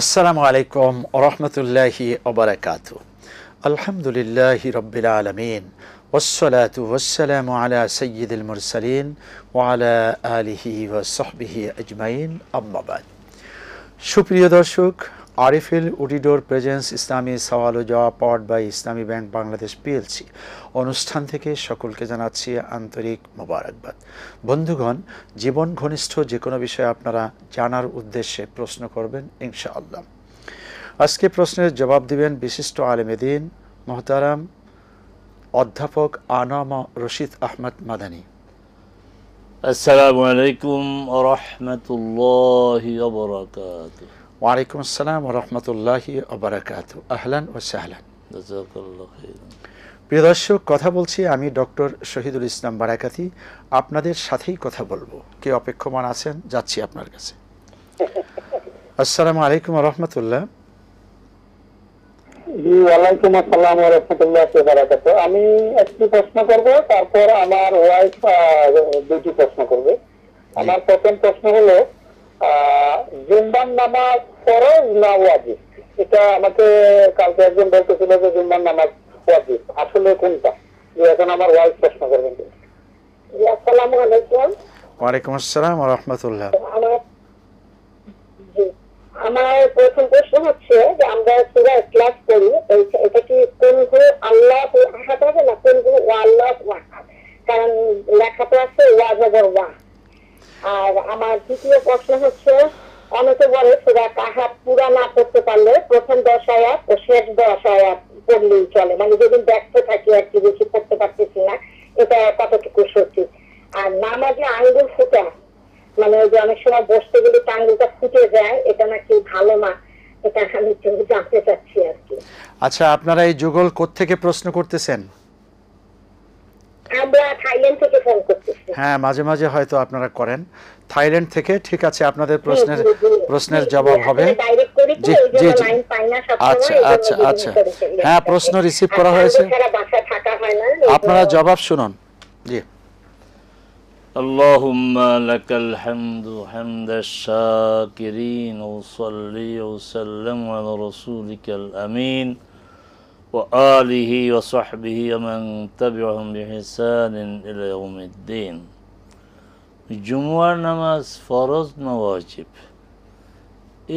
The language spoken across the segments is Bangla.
আসসালামু আলাইকুম ওরহমতুল্লাহি ওবারাকাতু। আলহামদুলিল্লাহি রব্বিল আলামিন ওয়াসসালাতু ওয়াসসালামু আলা সাইয়্যিদিল মুরসালিন ওয়া আলা আলিহি ওয়া সাহবিহি আজমাইন, আম্মা বাদ। সুপ্রিয় দর্শক, আরএফএল উডিডোর প্রেজেন্স ইসলামী সওয়াল ও জবাব powered by Islami bank Bangladesh PLC অনুষ্ঠান থেকে সকলকে জানাচ্ছি আন্তরিক মোবারকবাদ। বন্ধুগণ, জীবন ঘনিষ্ঠ যে কোনো বিষয়ে আপনারা জানার উদ্দেশ্যে প্রশ্ন করবেন ইনশাআল্লাহ। আজকে প্রশ্নের জবাব দিবেন বিশিষ্ট আলেমে দ্বীন মুহতারাম অধ্যাপক আনাম রশিদ আহমদ মাদানী। আসসালামু আলাইকুম ওয়া রাহমাতুল্লাহি ওয়া বারাকাতুহু। ওয়ালাইকুম আসসালাম ওয়া রাহমাতুল্লাহি ওয়া বারাকাতুহু। আহলান ওয়া সাহলান। জাযাকাল্লাহু খাইরান। প্রিয় দর্শক, কথা বলছি আমি ডক্টর শহীদুল ইসলাম বারাকাতি। আপনাদের সাথেই কথা বলবো। কে অপেক্ষমান আছেন? যাচ্ছি আপনার কাছে। আসসালামু আলাইকুম ওয়া রাহমাতুল্লাহ। জি, ওয়ালাইকুম আসসালাম ওয়া রাহমাতুল্লাহি ওয়া বারাকাতুহু। আমি একটি প্রশ্ন করব, তারপর আমার ওয়াইফ দুটি প্রশ্ন করবে। আমার প্রথম প্রশ্ন হলো, জুম্মার নামাজ ফরজ না ওয়াজিব? এটা আমাকে কালকে একজন বলতেছিল যে জুম্মার নামাজ ওয়াজিব, আসলে কোনটা? এখন আমার ওয়াইফ প্রশ্ন করবেন। জি, আসসালামু আলাইকুম। ওয়ালাইকুম আসসালাম ওয়া রাহমাতুল্লাহ। আমার প্রথম প্রশ্ন হচ্ছে যে আমরা সূরা ইখলাস পড়ি, এটা কি কুলহু আল্লাহু আহাদ হবে না কুলহু ওয়াল্লাহু আহাদ? কারণ লেখা তো আছে ওয়া জবর ওয়া। আর আমার দ্বিতীয় প্রশ্ন হচ্ছে, অনেকে বলে সূরা কাহাফ পুরা না পড়তে পারলে প্রথম 10 আয়াত ও শেষ 10 আয়াত পড়লেই চলে, মানে যেদিন ব্যস্ত থাকি আর কি, বেশি পড়তে পারতেছি না, এটা কতটুকু সত্যি? আর নামাজে আঙ্গুল ফুটা, মানে ওই যে অনেক সময় বসতে গেলে আঙ্গুলটা ফুটে যায়, এটা নাকি ভালো না, এটা আমি একটু জানতে চাচ্ছি আর কি। আচ্ছা, আপনারা এই যুগল কোত্থেকে প্রশ্ন করতেছেন? আমরা থাইল্যান্ড থেকে ফোন করতেছি। হ্যাঁ, মাঝে মাঝে হয়তো আপনারা করেন থাইল্যান্ড থেকে। ঠিক আছে, আপনাদের প্রশ্নের জবাব হবে। জি জি জি, আচ্ছা আচ্ছা আচ্ছা, হ্যাঁ, প্রশ্ন রিসিভ করা হয়েছে, আপনারা জবাব শুনুন। জি। আল্লাহুম্মা লাকাল হামদু হামদাশ শাকিরিন ওয়া সাল্লি ওয়া সাল্লাম আলা রাসূলিকাল আমিন ওয়া আলিহি ওয়া সাহবিহি ওয়া মান তাবি'আহুম বিইহসানিন ইলা ইয়াউমিদ্দিন। জুমার নামাজ ফরজ না ওয়াজিব,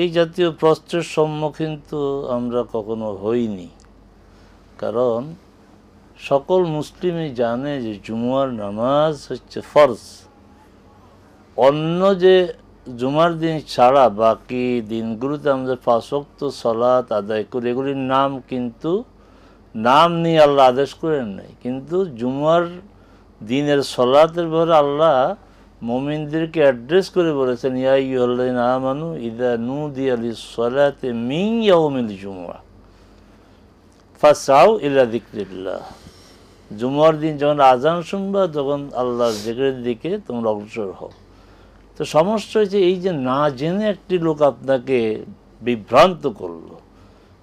এই জাতীয় প্রশ্নের সম্মুখীন তো আমরা কখনো হইনি। কারণ সকল মুসলিমই জানে যে জুমার নামাজ হচ্ছে ফরজ। অন্য যে জুমার দিন ছাড়া বাকি দিনগুলোতে আমরা 5 ওয়াক্ত সালাত আদায় করি, এগুলির নাম কিন্তু নাম নিয়ে আল্লাহ আদেশ করেন নাই। কিন্তু জুমার দিনের সালাতের ব্যাপারে আল্লাহ মুমিনদেরকে অ্যাড্রেস করে বলেছেন, ইয়া আইয়ুহাল্লাযীনা আমানু ইযা নুদিয়া লিস-সালাতি মিন ইয়াউমিল জুমআহ ফাসআউ ইলা যিকরিল্লাহ। জুমার দিন যখন আজান শুনবা, তখন আল্লাহর জিকিরের দিকে তোমরা অগ্রসর হও। তো সমস্যা হয়েছে, এই যে না জেনে একটি লোক আপনাকে বিভ্রান্ত করলো,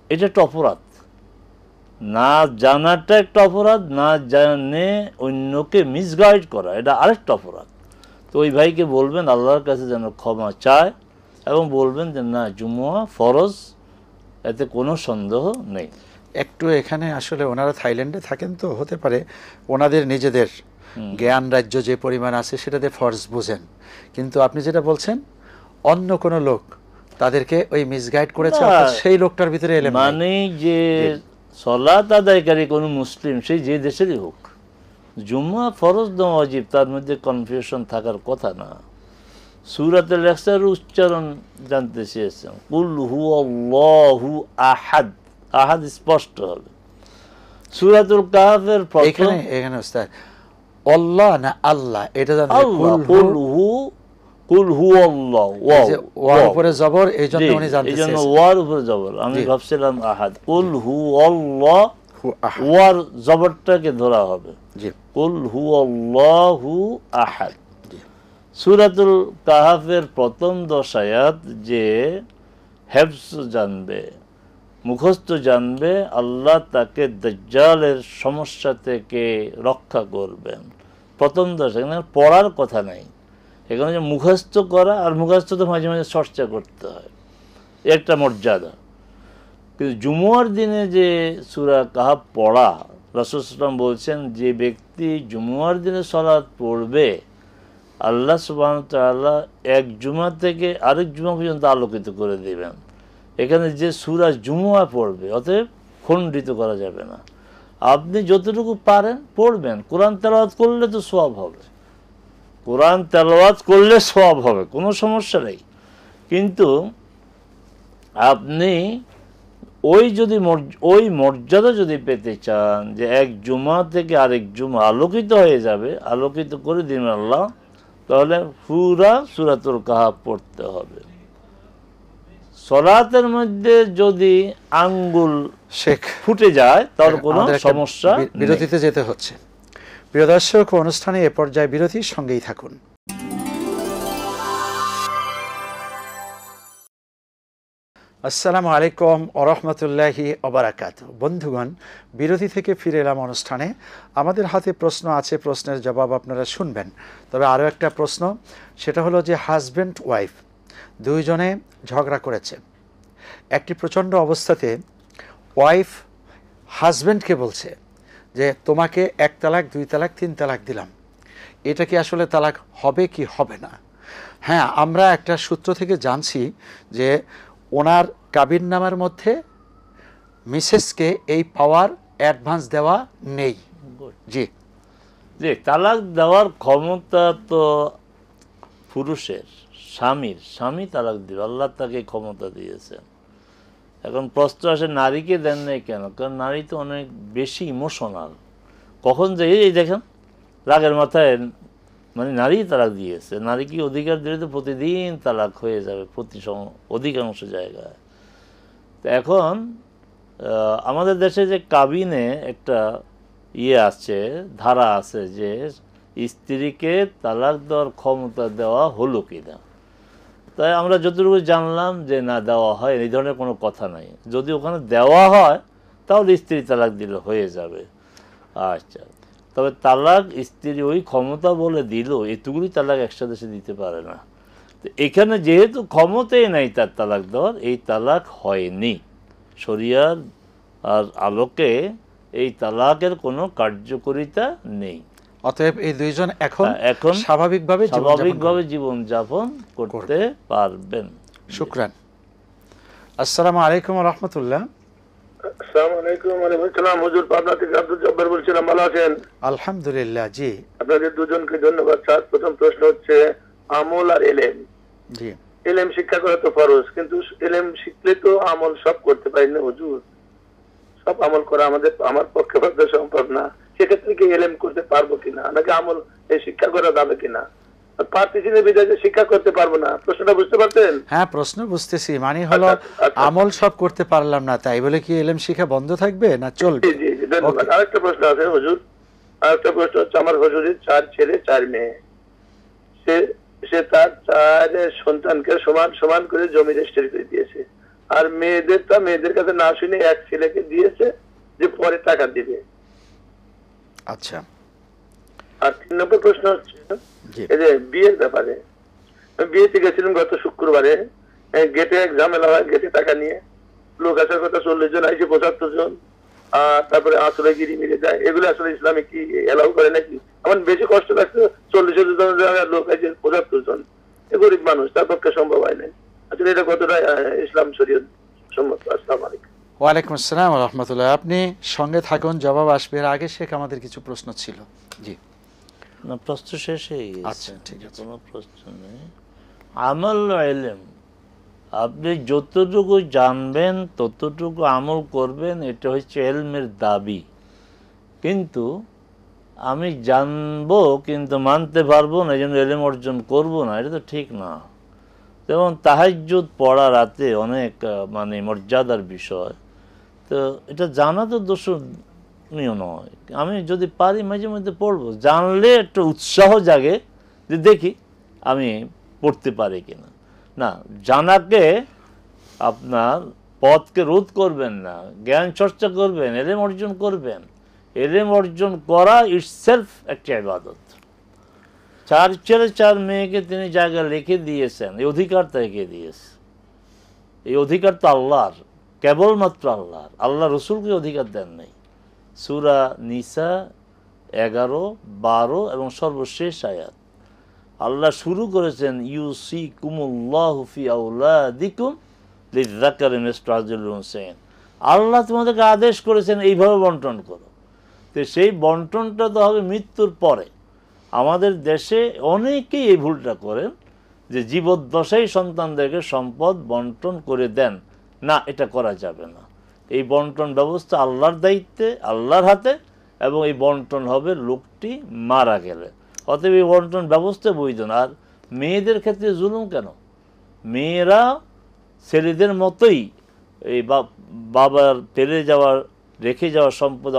এটা একটা অপরাধ। না জানাটা একটা অপরাধ, না জানে অন্যকে মিসগাইড করা এটা আরেকটা অপরাধ। তো ওই ভাইকে বলবেন আল্লাহর কাছে যেন ক্ষমা চায় এবং বলবেন যে না, জুমা ফরজ, এতে কোনো সন্দেহ নেই। একটু এখানে আসলে ওনারা থাইল্যান্ডে থাকেন, তো হতে পারে ওনাদের নিজেদের জ্ঞান রাজ্য যে পরিমাণ আছে সেটাতে ফরজ বুঝেন, কিন্তু আপনি যেটা বলছেন অন্য কোনো লোক তাদেরকে ওই মিসগাইড করেছে, সেই লোকটার ভিতরে এলেন মানে যে সালাত আদায়কারী কোনো মুসলিম, সেই যে দেশেরই হোক, জুম্মা ফরজ না ওয়াজিব তার মধ্যে কনফিউশন থাকার কথা না। সূরাতুল ইখলাসের উচ্চারণ জানতে চেয়েছেন, কুল হুয়াল্লাহু আহাদ, আহাদ স্পষ্ট হবে। সূরাতুল কাহফের প্রথম এখানে ওস্তাদ আল্লাহ না আল্লাহ, এটা জানেন? কুল হুয়াল্লাহ, ওয়ার উপরে জবর, এইজন্য উনি জানতে চেয়েছেন, এইজন্য ওয়ার উপরে জবর। আমি ভাবছিলাম আহাদ। কুল হুয়াল্লাহ, ওয়ার জবরটাকে ধরা হবে। জি, কুল হুয়াল্লাহু আহাদ। সূরাতুল কাহফের প্রথম 10 আয়াত যে হেফজ জানবে, মুখস্থ জানবে, আল্লাহ তাকে দাজ্জালের সমস্যা থেকে রক্ষা করবেন। প্রথম 10, এখানে পড়ার কথা নাই, এখানে যে মুখস্থ করা, আর মুখস্থ তো মাঝে মাঝে চর্চা করতে হয়। একটা মর্যাদা। কিন্তু জুমুয়ার দিনে যে সূরা কাহাফ পড়া, রাসূল সাল্লাল্লাহু আলাইহি ওয়াসাল্লাম বলছেন যে ব্যক্তি জুমুয়ার দিনে সালাত পড়বে আল্লাহ সুবহানাহু ওয়া তাআলা এক জুমা থেকে আরেক জুমা পর্যন্ত আলোকিত করে দেবেন। এখানে যে সূরা জুমুয়া পড়বে, অতএব খণ্ডিত করা যাবে না। আপনি যতটুকু পারেন পড়বেন। কোরআন তেলাওয়াত করলে তো সওয়াব হবে, কোরআন তেলাওয়াত করলে সওয়াব হবে, কোনো সমস্যা নেই। কিন্তু আপনি ওই মর্যাদা যদি পেতে চান যে এক জুমা থেকে আরেক জুমা আলোকিত হয়ে যাবে, আলোকিত করে দিন আল্লাহ, তাহলে পুরা সূরাতুল কাহাফ পড়তে হবে। সালাতের মধ্যে যদি আঙ্গুল শেখ ফুটে যায় তাহলে কোনো সমস্যা নেই। বিরতিতে যেতে হচ্ছে। প্রিয় দর্শক, অনুষ্ঠানে এ পর্যায়ে বিরতির সঙ্গেই থাকুন। আসসালামু আলাইকুম ওয়া রাহমাতুল্লাহি ওয়া বারাকাতুহু। বন্ধুগণ, বিরতি থেকে ফিরে এলাম অনুষ্ঠানে। আমাদের হাতে প্রশ্ন আছে, প্রশ্নের জবাব আপনারা শুনবেন। তবে আরও একটা প্রশ্ন, সেটা হলো যে হাজব্যান্ড ওয়াইফ দুইজনে ঝগড়া করেছে। একটি প্রচণ্ড অবস্থাতে ওয়াইফ হাজব্যান্ডকে বলছে যে তোমাকে 1 তালাক 2 তালাক 3 তালাক দিলাম, এটা কি আসলে তালাক হবে কি হবে না? হ্যাঁ, আমরা একটা সূত্র থেকে জানছি যে ওনার কাবিননামার মধ্যে মিসেসকে এই পাওয়ার অ্যাডভান্স দেওয়া নেই। জি যে তালাক দেওয়ার ক্ষমতা তো পুরুষের, স্বামী তালাক দিবে, আল্লাহ তাকে ক্ষমতা দিয়েছেন। এখন প্রশ্ন আসে নারীকে দেন নাই কেন? কারণ নারী তো অনেক বেশি ইমোশনাল। কখন যে এই দেখেন রাগের মাথায় মানে নারী তালাক দিয়েছে, নারী কি অধিকার দিলে তো প্রতিদিন তালাক হয়ে যাবে অধিকাংশ জায়গায়। তো এখন আমাদের দেশে যে কাবিনে একটা আছে, ধারা আছে যে স্ত্রীকে তালাক দেওয়ার ক্ষমতা দেওয়া হলো কিনা। তাই আমরা যতটুকু জানলাম যে না, দেওয়া হয়, এই ধরনের কোনো কথা নাই। যদি ওখানে দেওয়া হয় তাহলে স্ত্রী তালাক দিলে হয়ে যাবে। আচ্ছা, তবে তালাক স্ত্রী ওই ক্ষমতা বলে দিল, এতগুলি তালাক একসাথে সে দিতে পারে না। তো এখানে যেহেতু ক্ষমতাই নাই তার তালাক দেওয়ার, এই তালাক হয়নি। শরিয়ার আর আলোকে এই তালাকের কোনো কার্যকারিতা নেই। অতএব এই দুইজন এখন স্বাভাবিকভাবে জীবনযাপন করতে পারবেন। শুকরান। আসসালামু আলাইকুম ওয়া রাহমাতুল্লাহ। আসসালামু আলাইকুম। ওয়ালাইকুম আসসালাম। হুজুর, পাবনা থেকে আব্দুল জব্বার বলছিলাম। ভালো আছেন? আলহামদুলিল্লাহ। জি, আপনাদের দুজনকে ধন্যবাদ। স্যার, প্রথম প্রশ্ন হচ্ছে আমল আর এলেম। জি, এলেম শিক্ষা করা তো ফরজ, কিন্তু এলেম শিখলে তো আমল সব করতে পারি না হুজুর। সব আমল করা আমার পক্ষে সম্ভব না। সেক্ষেত্রে কি এলেম করতে পারবো কিনা, নাকি আমল শিক্ষা করা যাবে কিনা? পারতেছি না বিধায় শিক্ষা করতে পারবো না। প্রশ্নটা বুঝতে পারছেন? হ্যাঁ, প্রশ্ন বুঝতেছি। মানে হলো আমল সব করতে পারলাম না, তাই বলে কি এলেম শিক্ষা বন্ধ থাকবে না চলবে? জি জি, ধন্যবাদ। আরেকটা প্রশ্ন আছে হুজুর। আরেকটা প্রশ্ন হচ্ছে, আমার হুজুরের 4 ছেলে 4 মেয়ে। সে তার 4 সন্তানকে সমান সমান করে জমি রেজিস্ট্রি করে দিয়েছে, আর মেয়েদের কাছে না শুনে এক ছেলেকে দিয়েছে যে পরে টাকা দিবে। আচ্ছা। আর 3 নম্বর প্রশ্ন হচ্ছে এই যে বিয়ের ব্যাপারে। বিয়েতে গেছিলাম গত শুক্রবারে, গেটে এক ঝামেলা হয়, গেটে টাকা নিয়ে লোক আসার কথা 40 জন, আইসে 75 জন। তারপরে আসলে গিরি মিলে যায়। এগুলো আসলে ইসলামে কি এলাও করে নাকি? আমার বেশি কষ্ট লাগছে, 40 জন লোক আছে, 75 জন, গরিব মানুষ, তার পক্ষে সম্ভব হয় না। আসলে এটা কতটা ইসলাম শরীয়ত সম্মত? আসসালামু আলাইকুম। ওয়ালাইকুম আসসালাম ওয়া রাহমাতুল্লাহ। আপনি সঙ্গে থাকুন, জবাব আসবে। এর আগে শেখ আমাদের কিছু প্রশ্ন ছিল। জি না, প্রশ্ন শেষ হয়ে গেছে। আচ্ছা, ঠিক আছে, কোনো প্রশ্ন নেই। আমল ইলম, আপনি যতটুকু জানবেন ততটুকু আমল করবেন, এটা হচ্ছে ইলমের দাবি। কিন্তু আমি জানবো কিন্তু মানতে পারবো না, এই জন্য ইলম অর্জন করবো না, এটা তো ঠিক না। যেমন তাহাজ্জুদ পড়া রাতে অনেক মানে মর্যাদার বিষয়, তো এটা জানা তো দোষণীয় নয়। আমি যদি পারি মাঝে মধ্যে পড়বো, জানলে একটু উৎসাহ জাগে যে দেখি আমি পড়তে পারি কিনা। না, জানাকে আপনার পথকে রোধ করবেন না, জ্ঞান চর্চা করবেন, এলেম অর্জন করবেন। এলেম অর্জন করা ইটসেলফ একটা ইবাদত। 4 ছেলে 4 মেয়েকে তিনি জায়গা লিখে দিয়েছেন, এই অধিকার তাকে দিয়েছে। এই অধিকার তো আল্লাহর, কেবলমাত্র আল্লাহর। আল্লাহ রসুলকে অধিকার দেন নাই। সূরা নিসা 11, 12 এবং সর্বশেষ আয়াত আল্লাহ শুরু করেছেন ইউসিকুমুল্লাহু ফি আওলাদিকুম লিযযাকারি মিসলু হাযিল উনসায়াইন। আল্লাহ তোমাদেরকে আদেশ করেছেন এইভাবে বন্টন করো। তো সেই বন্টনটা তো হবে মৃত্যুর পরে। আমাদের দেশে অনেকেই এই ভুলটা করেন যে জীবদ্দশায় সন্তানদেরকে সম্পদ বন্টন করে দেন। না, এটা করা যাবে না। এই বন্টন ব্যবস্থা আল্লাহর দায়িত্বে, আল্লাহর হাতে, এবং এই বন্টন হবে লোকটি মারা গেলে। অতএব এই বন্টন ব্যবস্থা বৈধ না। আর মেয়েদের ক্ষেত্রে জুলুম কেন? মেয়েরা ছেলেদের মতোই এই বাবার ফেলে যাওয়ার, রেখে যাওয়া সম্পদ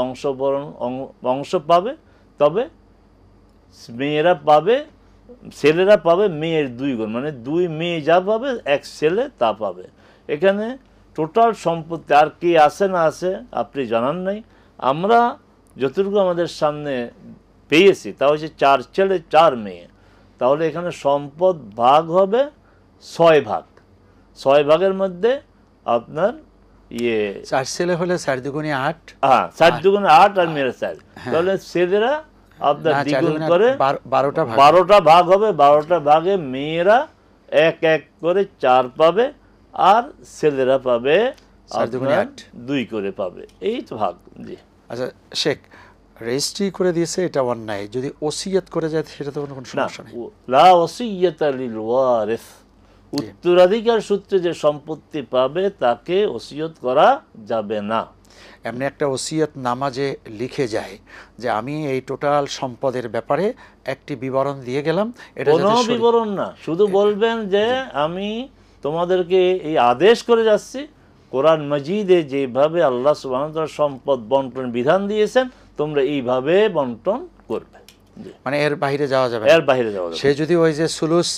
অংশ পাবে। তবে মেয়েরা পাবে, ছেলেরা পাবে মেয়ের 2 গুণ, মানে 2 মেয়ে যা পাবে 1 ছেলে তা পাবে। এখানে টোটাল সম্পত্তি আর কি আছে না আছে আপনি জানান নাই। আমরা যতটুকু আমাদের সামনে পেয়েছি তা হচ্ছে 4 ছেলে 4 মেয়ে। তাহলে এখানে সম্পদ ভাগ হবে 6 ভাগ। 6 ভাগের মধ্যে আপনার 4 ছেলে হলে 4 দুগুণে 8। হ্যাঁ, 4 দুগুণে 8 আর মেয়েরা 4। তাহলে ছেলেরা আপনার দ্বিগুণ করে 12টা ভাগ হবে। 12টা ভাগে মেয়েরা 1 করে 4 পাবে, আর ছেলেরা পাবে 2 করে পাবে। এই তো ভাগ। জি আচ্ছা শেখ, রেজিস্ট্রি করে দিয়েছে এটা অন্যায়। যদি ওসিয়ত করে যায় সেটা তো কোনো সমস্যা নেই। লা ওসিয়্যাতা লিল ওয়ারিস, উত্তরাধিকার সূত্রে যে সম্পত্তি পাবে তাকে ওসিয়ত করা যাবে না। এমনি একটা ওসিয়ত নামাজে লিখে যায় যে আমি এই টোটাল সম্পদের ব্যাপারে একটি বিবরণ দিয়ে গেলাম। এটা কোনো বিবরণ না, শুধু বলবেন যে আমি তোমাদেরকে এই আদেশ করে যাচ্ছি, কোরআন মাজিদে যেভাবে আল্লাহ সুবহানাহু ওয়া তাআলা সম্পদ বন্টন বিধান দিয়েছেন তোমরা এইভাবে বন্টন করবে। মানে এর বাইরে যাওয়া যাবে, এর বাইরে যাওয়া যাবে। সে যদি ওই যে সুলুস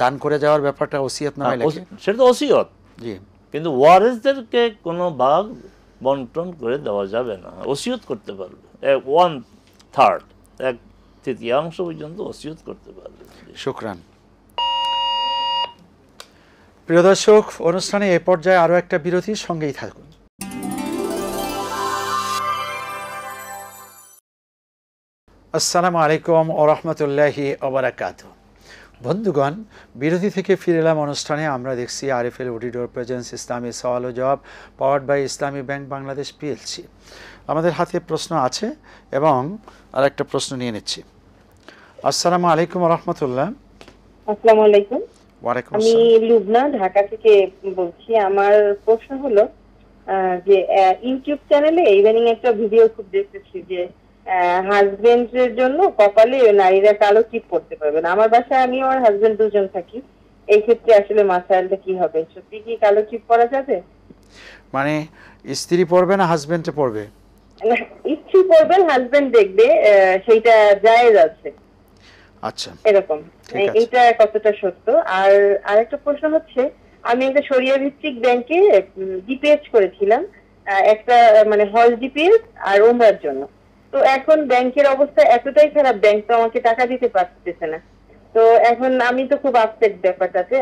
দান করে যাওয়ার ব্যাপারটা ওসিয়ত নামায় লেখে, সেটা তো ওসিয়ত। জি, কিন্তু ওয়ারিসদেরকে কোনো ভাগ বন্টন করে দেওয়া যাবে না। ওসিয়ত করতে পারবে 1/3, 1/3 পর্যন্ত ওসিয়ত করতে পারবে। শুকরান। প্রিয় দর্শক, অনুষ্ঠানে এ পর্যায়ে আরও একটা বিরতির সঙ্গেই থাকুন। আসসালামু আলাইকুম ওয়া রাহমাতুল্লাহি ওয়া বারাকাতুহু। বন্ধুগণ, বিরতি থেকে ফিরে এলাম অনুষ্ঠানে। আমরা দেখছি আরএফএল অডিটর প্রেজেন্স ইসলামী সওয়াল ও জবাব, powered by Islami bank Bangladesh PLC. আমাদের হাতে প্রশ্ন আছে এবং আর একটা প্রশ্ন নিয়ে নিচ্ছি। আসসালামু আলাইকুম ওয়া রাহমাতুল্লাহ। আসসালামু আলাইকুম। ওয়ালাইকুম আমি লুবনা, ঢাকা থেকে বলছি। আমার প্রশ্ন হলো যে ইউটিউব চ্যানেলে ইদানিং একটা ভিডিও খুব দেখতেছি যে হাজবেন্ডের জন্য কপালে নারীরা কালো টিপ করতে পারবে না। আমার বাসায় আমি আর হাজবেন্ড দুজন থাকি। এই ক্ষেত্রে আসলে মাসাইলটা কি হবে? সত্যি কি কালো টিপ করা যাবে? মানে স্ত্রী পড়বে না হাজবেন্ডে পড়বে? স্ত্রী পড়বেন, হাজবেন্ড দেখবে, সেইটা জায়েজ আছে। আচ্ছা, এরকম। এটা কতটা সত্য? আর আরেকটা প্রশ্ন হচ্ছে, আমি একটা শরিয়া ভিত্তিক ব্যাংকে ডিপিএস করেছিলাম, একটা মানে হজ ডিপিএস আর ওমরার জন্য। তো এখন ব্যাংকের অবস্থা এতটাই খারাপ, ব্যাংক তো আমাকে টাকা দিতে পারতেছে না। তো এখন আমি তো খুব আপসেট ব্যাপারটাতে,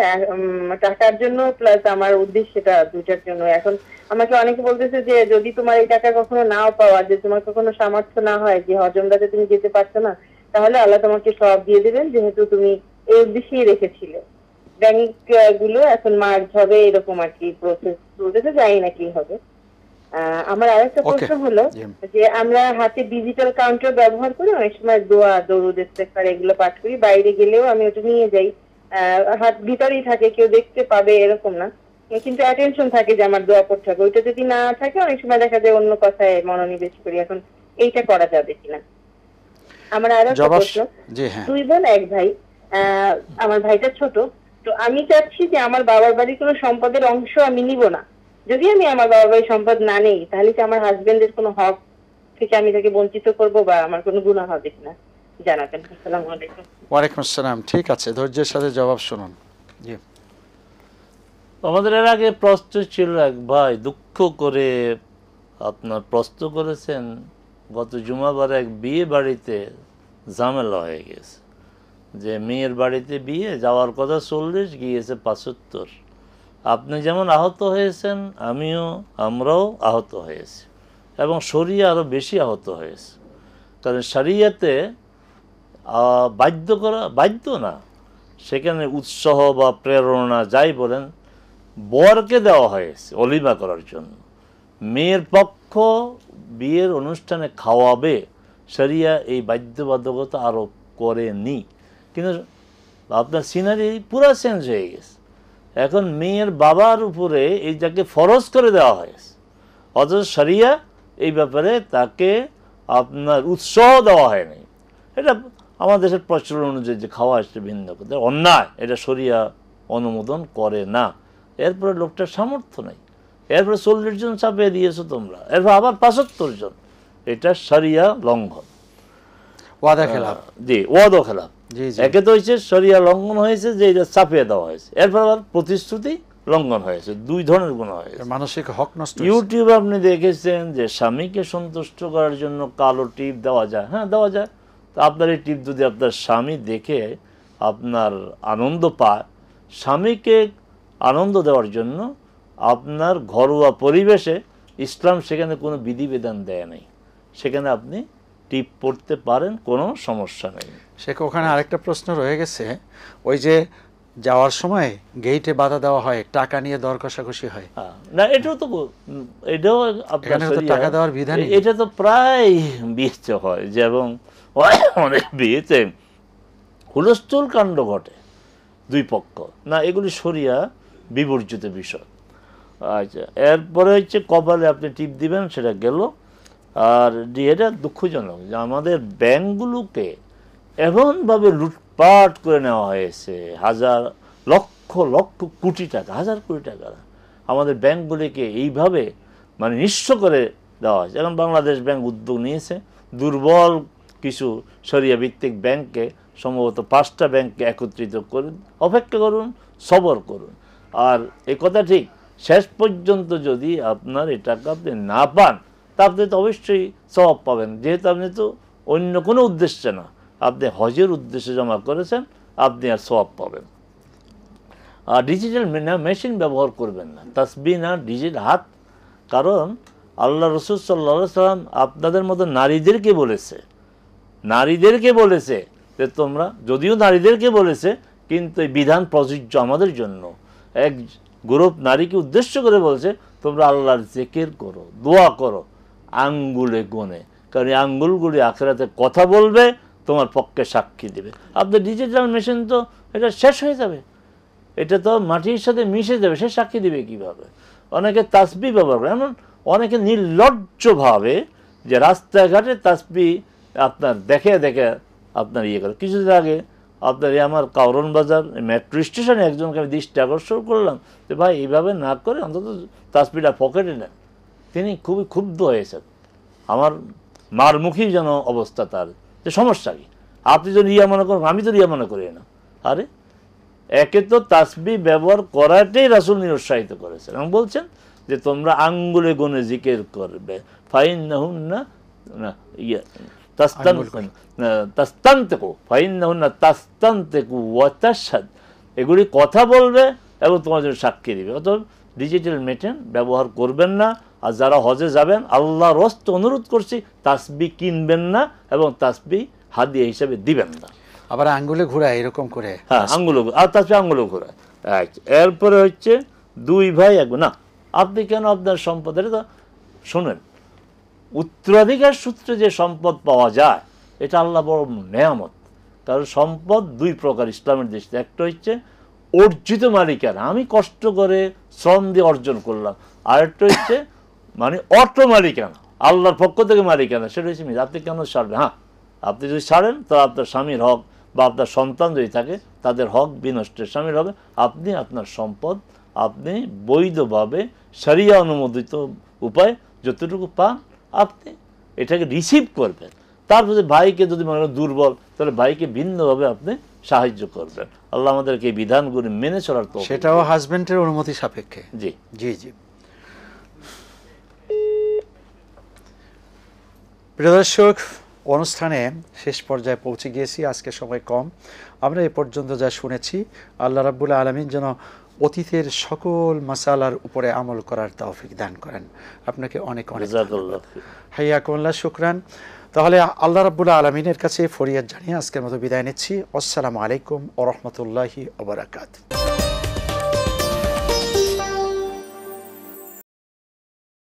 টাকার জন্য প্লাস আমার উদ্দেশ্যটা দুটার জন্য। এখন আমাকে অনেকে বলতেছে যে যদি তোমার এই টাকা কখনো নাও পাওয়া, যে তোমার কখনো সামর্থ্য না হয় যে হজ ওমরাতে তুমি যেতে পারছো না, তাহলে আল্লাহ তোমাকে সব দিয়ে দেবেন, যেহেতু তুমি এই উদ্দেশ্যেই রেখেছিলে। ব্যাংক গুলো এখন মার্জ হবে, এরকম আর কি প্রসেস চলতেছে, জানি না কি হবে। আমার আরেকটা প্রশ্ন হলো যে আমরা হাতে ডিজিটাল কাউন্টার ব্যবহার করি, অনেক সময় দোয়া, দরুদ, ইস্তেগফার এগুলো পাঠ করি। বাইরে গেলেও আমি ওটা নিয়ে যাই, হাত ভিতরেই থাকে, কেউ দেখতে পাবে এরকম না, কিন্তু অ্যাটেনশন থাকে যে আমার দোয়া পড়তে হবে। ওইটা যদি না থাকে অনেক সময় দেখা যায় অন্য কথায় মনোনিবেশ করি। এখন এইটা করা যাবে কিনা? আমার আরো একটা প্রশ্ন, 2 বোন 1 ভাই। আমার ভাইটা ছোট, তো আমি চাচ্ছি যে আমার বাবার বাড়ির কোনো সম্পদের অংশ আমি নিব না। যদি আমি আমার বাবার বাড়ির সম্পদ না নেই, তাহলে কি আমার হাজবেন্ডের কোনো হক থেকে আমি তাকে বঞ্চিত করব বা আমার কোনো গুনাহ হবে কিনা জানাবেন। আসসালামু আলাইকুম। ওয়ালাইকুম আসসালাম। ঠিক আছে, ধৈর্যের সাথে জবাব শুনুন। জি, আমাদের এর আগে প্রশ্ন ছিল, এক ভাই দুঃখ করে আপনার প্রশ্ন করেছেন, গত জুমাবারে এক বিয়ে বাড়িতে ঝামেলা হয়ে গেছে, যে মেয়ের বাড়িতে বিয়ে যাওয়ার কথা 40, গিয়েছে 75। আপনি যেমন আহত হয়েছেন, আমরাও আহত হয়েছি, এবং শরিয়া আরও বেশি আহত হয়েছে। কারণ শরিয়াতে বাধ্য করা, বাধ্য না, সেখানে উৎসাহ বা প্রেরণা যাই বলেন, বরকে দেওয়া হয়েছে অলিমা করার জন্য। মেয়ের পক্ষ বিয়ের অনুষ্ঠানে খাওয়াবে, শরিয়া এই বাধ্যবাধকতা আরোপ করেনি। কিন্তু আপনার সিনারি পুরো চেঞ্জ হয়ে গেছে। এখন মেয়ের বাবার উপরে এইটাকে ফরজ করে দেওয়া হয়েছে, অথচ শরিয়া এই ব্যাপারে তাকে আপনার উৎসাহ দেওয়া হয়নি। এটা আমাদের দেশের প্রচলন অনুযায়ী যে খাওয়া আসছে ভিন্ন কথা, অন্যায়, এটা শরিয়া অনুমোদন করে না। এরপরে লোকটার সামর্থ্য নেই, এরপরে 40 জন চাপিয়ে দিয়েছো তোমরা, এরপর আবার 75 জন, এটা শরিয়া লঙ্ঘন, ওয়াদা খেলাফ। জি, ওয়াদা খেলাফ। জি জি, একে তো হচ্ছে শরিয়া লঙ্ঘন হয়েছে যে এটা চাপিয়ে দেওয়া হয়েছে, এরপর আবার প্রতিশ্রুতি লঙ্ঘন হয়েছে, দুই ধরনের গুণ হয়েছে। মানসিক হক নষ্ট হয়েছে। ইউটিউবে আপনি দেখেছেন যে স্বামীকে সন্তুষ্ট করার জন্য কালো টিপ দেওয়া যায়, হ্যাঁ দেওয়া যায়। তো আপনার এই টিপ যদি আপনার স্বামী দেখে আপনার আনন্দ পায়, স্বামীকে আনন্দ দেওয়ার জন্য আপনার ঘরোয়া পরিবেশে ইসলাম সেখানে কোনো বিধিবিধান দেয় নাই, সেখানে আপনি টিপ পড়তে পারেন, কোনো সমস্যা নেই। সে ওখানে আরেকটা প্রশ্ন রয়ে গেছে, ওই যে যাওয়ার সময় গেইটে বাধা দেওয়া হয়, টাকা নিয়ে দর কষাকষি হয়। না, এটাও তো এটাও আপনার টাকা দেওয়ার বিধান, এটা তো প্রায় বিয়েতে হয়, যে এবং অনেক বিয়েতে হুলস্থুল কাণ্ড ঘটে দুই পক্ষ, না এগুলি শরিয়া বিবর্জিত বিষয়। আচ্ছা, এরপরে হচ্ছে কপালে আপনি টিপ দিবেন, সেটা গেল। আর এটা দুঃখজনক যে আমাদের ব্যাংকগুলোকে এমনভাবে লুটপাট করে নেওয়া হয়েছে, হাজার লক্ষ লক্ষ কোটি টাকা, হাজার কোটি টাকা আমাদের ব্যাংকগুলিকে এইভাবে মানে নিঃস্ব করে দেওয়া হয়েছে। এখন বাংলাদেশ ব্যাংক উদ্যোগ নিয়েছে দুর্বল কিছু শরিয়া ভিত্তিক ব্যাংককে, সম্ভবত 5টা ব্যাংককে একত্রিত করুন, অপেক্ষা করুন, সবর করুন। আর এই কথা ঠিক, শেষ পর্যন্ত যদি আপনার এই টাকা আপনি না পান, তা আপনি তো অবশ্যই সওয়াব পাবেন, যেহেতু আপনি তো অন্য কোনো উদ্দেশ্যে না, আপনি হজের উদ্দেশ্যে জমা করেছেন, আপনি আর সওয়াব পাবেন। আর ডিজিটাল মেশিন ব্যবহার করবেন না, তাসবিহ না, ডিজিটাল হাত। কারণ আল্লাহ রসুল সাল্লাল্লাহু আলাইহি ওয়াসাল্লাম আপনাদের মতো নারীদেরকে বলেছে যে তোমরা, যদিও নারীদেরকে বলেছে, কিন্তু এই বিধান প্রযোজ্য আমাদের জন্য। এক গ্রুপ নারীকে উদ্দেশ্য করে বলছে, তোমরা আল্লাহর জিকির করো, দোয়া করো আঙ্গুলে গুনে, কারণ এই আঙ্গুলগুলি আখিরাতে কথা বলবে, তোমার পক্ষে সাক্ষী দেবে। আপনার ডিজিটাল মেশিন তো এটা শেষ হয়ে যাবে, এটা তো মাটির সাথে মিশে যাবে, সে সাক্ষী দেবে কিভাবে? অনেকে তাসবিহ ব্যবহার করে, এমন অনেকে নির্লজ্জভাবে যে রাস্তাঘাটে তাসবিহ আপনার দেখে দেখে আপনার ইয়ে করে। কিছুদিন আগে আপনার আমার কাউরন বাজার মেট্রো স্টেশনে একজনকে আমি দৃষ্টি আকর্ষণ করলাম যে ভাই এইভাবে না করে অন্তত তাসবিহটা পকেটে নেন। তিনি খুবই ক্ষুব্ধ হয়েছেন, আমার মারমুখী যেন অবস্থা তার, যে সমস্যা কি, আপনি যদি ইয়া মনে করেন, আমি তো ইয়া মনে করি না। আরে একে তো তাসবিহ ব্যবহার করাটাই রাসূল নিরুৎসাহিত করেছেন এবং বলছেন যে তোমরা আঙ্গুলে গুনে জিকির করবে, ফাইন্নাহুন্না ইয়া তাস্তানতিকু, ফাইন্নাহুন্না তাস্তানতিকু ওয়া তাশহাদ, এগুলি কথা বলবে এবং তোমার জন্য সাক্ষী দিবে। অতএব ডিজিটাল মেশিন ব্যবহার করবেন না। আর যারা হজে যাবেন, আল্লাহর হস্তে অনুরোধ করছি, তাসবিহ কিনবেন না এবং তাসবিহ হাদিয়া হিসেবে দিবেন না। আবার আঙ্গুলে ঘোরায় এরকম করে, হ্যাঁ আঙ্গুলে, আর তাসবিহ আঙ্গুলে ঘোরায়। আচ্ছা, এরপরে হচ্ছে দুই ভাই এক, না আপনি কেন আপনার সম্পদ, এটা তো শোনেন, উত্তরাধিকার সূত্রে যে সম্পদ পাওয়া যায় এটা আল্লাহ বড় নেয়ামত। কারণ সম্পদ দুই প্রকার ইসলামের দৃষ্টিতে, একটা হচ্ছে অর্জিত মালিকানা, আমি কষ্ট করে শ্রম দিয়ে অর্জন করলাম, আরেকটা হচ্ছে মানে অটো মালিকানা, আল্লাহর পক্ষ থেকে মালিকানা, সেটা হচ্ছে আপনি কেন ছাড়বেন? হ্যাঁ, আপনি যদি ছাড়েন তাহলে আপনার স্বামীর হক বা আপনার সন্তান যদি থাকে তাদের হক বিনষ্টের শামিল হবে। আপনি আপনার সম্পদ আপনি বৈধভাবে শরিয়া অনুমোদিত উপায় যতটুকু পান আপনি এটাকে রিসিভ করবেন। তারপরে ভাইকে যদি মনে করেন দুর্বল, তাহলে ভাইকে ভিন্নভাবে আপনি সাহায্য করবেন। আল্লাহ আমাদেরকে এই বিধানগুলি মেনে চলার তো, সেটাও হাজবেন্ডের অনুমতি সাপেক্ষে। জি জি জি। প্রিয় দর্শক, অনুষ্ঠানে শেষ পর্যায়ে পৌঁছে গিয়েছি, আজকে সময় কম। আমরা এ পর্যন্ত যা শুনেছি, আল্লাহ রাব্বুল আলামিন যেন অতীতের সকল মাসালার উপরে আমল করার তৌফিক দান করেন। আপনাকে অনেক অনেক ধন্যবাদ। হাইয়াকুমুল্লাহ, শুকরান। তাহলে আল্লাহ রাব্বুল আলামিনের কাছে ফরিয়াদ জানিয়ে আজকের মতো বিদায় নিচ্ছি। আসসালামু আলাইকুম ওয়া রাহমাতুল্লাহি ওয়া বারাকাতুহু।